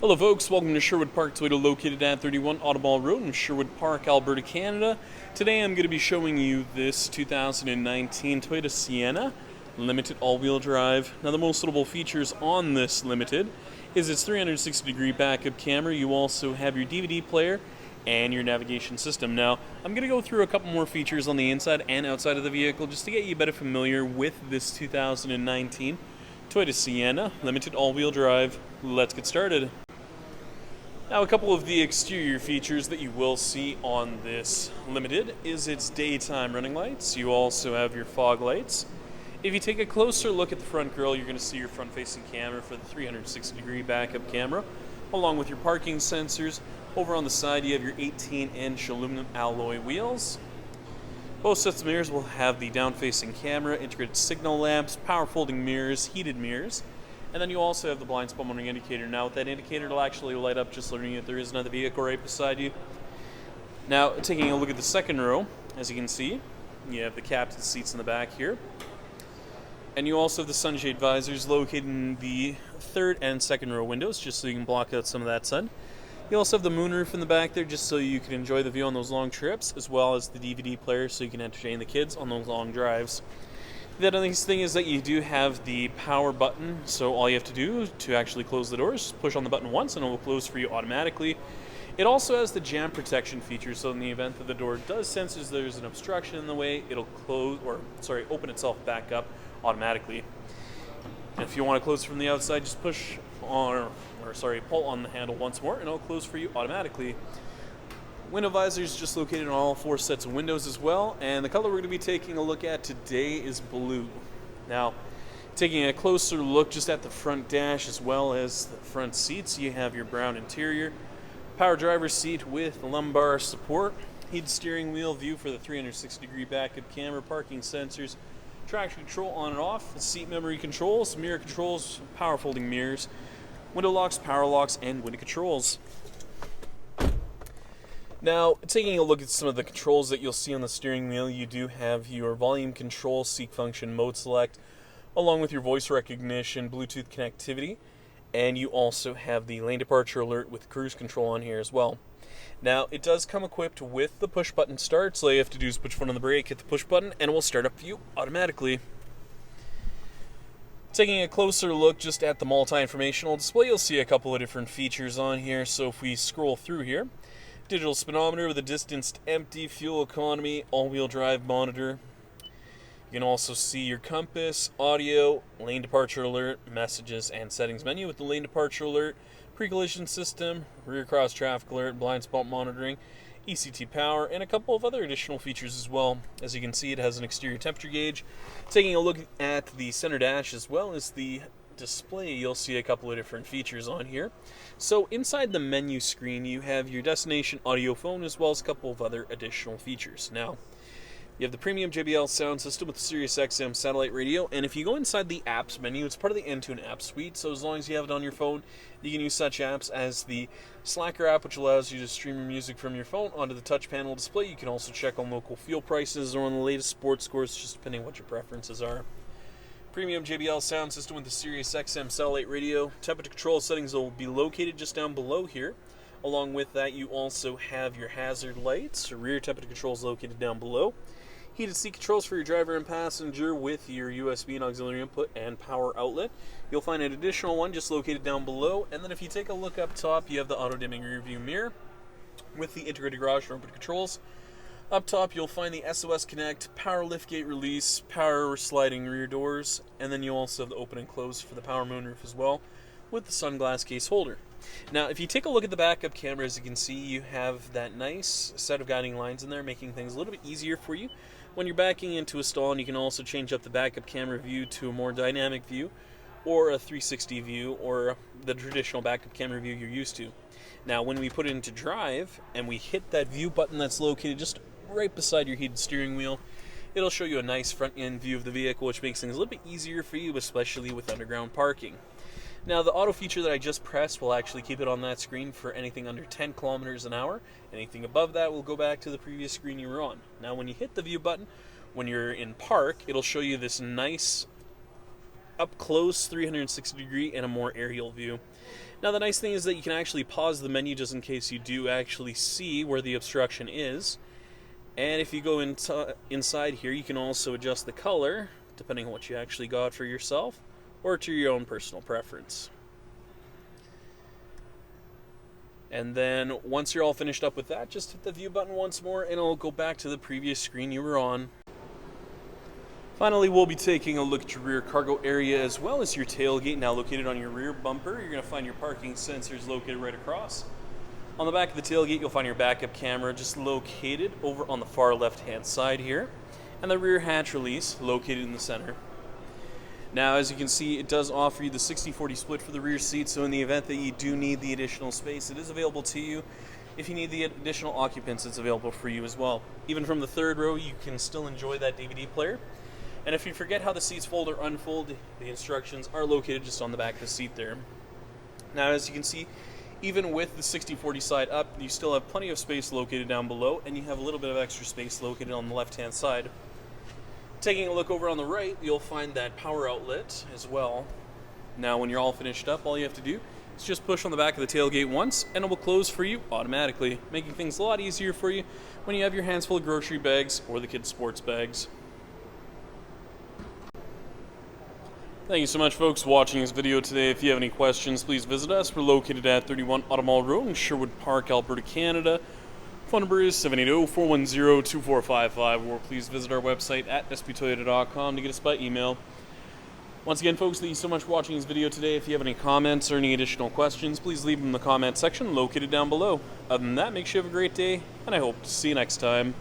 Hello folks, welcome to Sherwood Park Toyota located at 31 Audubon Road in Sherwood Park, Alberta, Canada. Today I'm going to be showing you this 2019 Toyota Sienna Limited all-wheel drive. Now the most notable features on this Limited is its 360-degree backup camera. You also have your DVD player and your navigation system. Now I'm going to go through a couple more features on the inside and outside of the vehicle just to get you better familiar with this 2019 Toyota Sienna Limited all-wheel drive. Let's get started. Now, a couple of the exterior features that you will see on this Limited is its daytime running lights. You also have your fog lights. If you take a closer look at the front grille, you're going to see your front-facing camera for the 360-degree backup camera, along with your parking sensors. Over on the side, you have your 18-inch aluminum alloy wheels. Both sets of mirrors will have the down-facing camera, integrated signal lamps, power folding mirrors, heated mirrors. And then you also have the blind spot monitoring indicator. Now with that indicator, it'll actually light up just learning if there is another vehicle right beside you. Now taking a look at the second row, as you can see, you have the captain's seats in the back here. And you also have the sunshade visors located in the third and second row windows, just so you can block out some of that sun. You also have the moonroof in the back there, just so you can enjoy the view on those long trips, as well as the DVD player, so you can entertain the kids on those long drives. The other nice thing is that you do have the power button, so all you have to do to actually close the doors, push on the button once and it will close for you automatically. It also has the jam protection feature, so in the event that the door does sense there's an obstruction in the way, it'll open itself back up automatically. And if you want to close from the outside, just pull on the handle once more and it'll close for you automatically. Window visors just located on all four sets of windows as well, and the color we're going to be taking a look at today is blue. Now, taking a closer look just at the front dash as well as the front seats, you have your brown interior, power driver's seat with lumbar support, heated steering wheel, view for the 360-degree backup camera, parking sensors, traction control on and off, seat memory controls, mirror controls, power folding mirrors, window locks, power locks, and window controls. Now, taking a look at some of the controls that you'll see on the steering wheel, you do have your volume control, seek function, mode select, along with your voice recognition, Bluetooth connectivity, and you also have the lane departure alert with cruise control on here as well. Now, it does come equipped with the push button start, so all you have to do is put your foot on the brake, hit the push button, and it will start up for you automatically. Taking a closer look just at the multi-informational display, you'll see a couple of different features on here, so if we scroll through here, digital speedometer with a distance to empty, fuel economy, all-wheel drive monitor. You can also see your compass, audio, lane departure alert, messages, and settings menu with the lane departure alert, pre-collision system, rear cross traffic alert, blind spot monitoring, ECT power, and a couple of other additional features as well. As you can see, it has an exterior temperature gauge. Taking a look at the center dash as well as the display, you'll see a couple of different features on here. So inside the menu screen, you have your destination audio phone as well as a couple of other additional features. Now, you have the premium JBL sound system with the Sirius XM satellite radio, and if you go inside the apps menu, it's part of the Entune app suite, so as long as you have it on your phone, you can use such apps as the Slacker app, which allows you to stream your music from your phone onto the touch panel display. You can also check on local fuel prices or on the latest sports scores, just depending on what your preferences are. Premium JBL sound system with the Sirius XM satellite radio. Temperature control settings will be located just down below here. Along with that, you also have your hazard lights. Rear temperature controls located down below. Heated seat controls for your driver and passenger with your USB and auxiliary input and power outlet. You'll find an additional one just located down below. And then if you take a look up top, you have the auto-dimming rear view mirror with the integrated garage door input controls. Up top, you'll find the SOS Connect, power liftgate release, power sliding rear doors, and then you also have the open and close for the power moonroof as well, with the sunglass case holder. Now, if you take a look at the backup camera, as you can see, you have that nice set of guiding lines in there, making things a little bit easier for you when you're backing into a stall, and you can also change up the backup camera view to a more dynamic view, or a 360 view, or the traditional backup camera view you're used to. Now, when we put it into drive, and we hit that view button that's located just right beside your heated steering wheel, it'll show you a nice front-end view of the vehicle, which makes things a little bit easier for you, especially with underground parking. Now, the auto feature that I just pressed will actually keep it on that screen for anything under 10 kilometers an hour. Anything above that will go back to the previous screen you were on. Now, when you hit the view button, when you're in park, it'll show you this nice up close, 360 degree, and a more aerial view. Now the nice thing is that you can actually pause the menu just in case you do actually see where the obstruction is. And if you go inside here, you can also adjust the color, depending on what you actually got for yourself, or to your own personal preference. And then once you're all finished up with that, just hit the view button once more and it'll go back to the previous screen you were on. Finally, we'll be taking a look at your rear cargo area as well as your tailgate, now located on your rear bumper. You're going to find your parking sensors located right across. On the back of the tailgate, you'll find your backup camera just located over on the far left-hand side here, and the rear hatch release located in the center. Now, as you can see, it does offer you the 60-40 split for the rear seat, so in the event that you do need the additional space, it is available to you. If you need the additional occupants, it's available for you as well. Even from the third row, you can still enjoy that DVD player. And if you forget how the seats fold or unfold, the instructions are located just on the back of the seat there. Now, as you can see, even with the 60-40 side up, you still have plenty of space located down below, and you have a little bit of extra space located on the left-hand side. Taking a look over on the right, you'll find that power outlet as well. Now, when you're all finished up, all you have to do is just push on the back of the tailgate once, and it will close for you automatically, making things a lot easier for you when you have your hands full of grocery bags or the kids' sports bags. Thank you so much, folks, for watching this video today. If you have any questions, please visit us. We're located at 31 Automall Road in Sherwood Park, Alberta, Canada. Phone number is 780-410-2455, or please visit our website at sptoyota.com to get us by email. Once again, folks, thank you so much for watching this video today. If you have any comments or any additional questions, please leave them in the comment section located down below. Other than that, make sure you have a great day, and I hope to see you next time.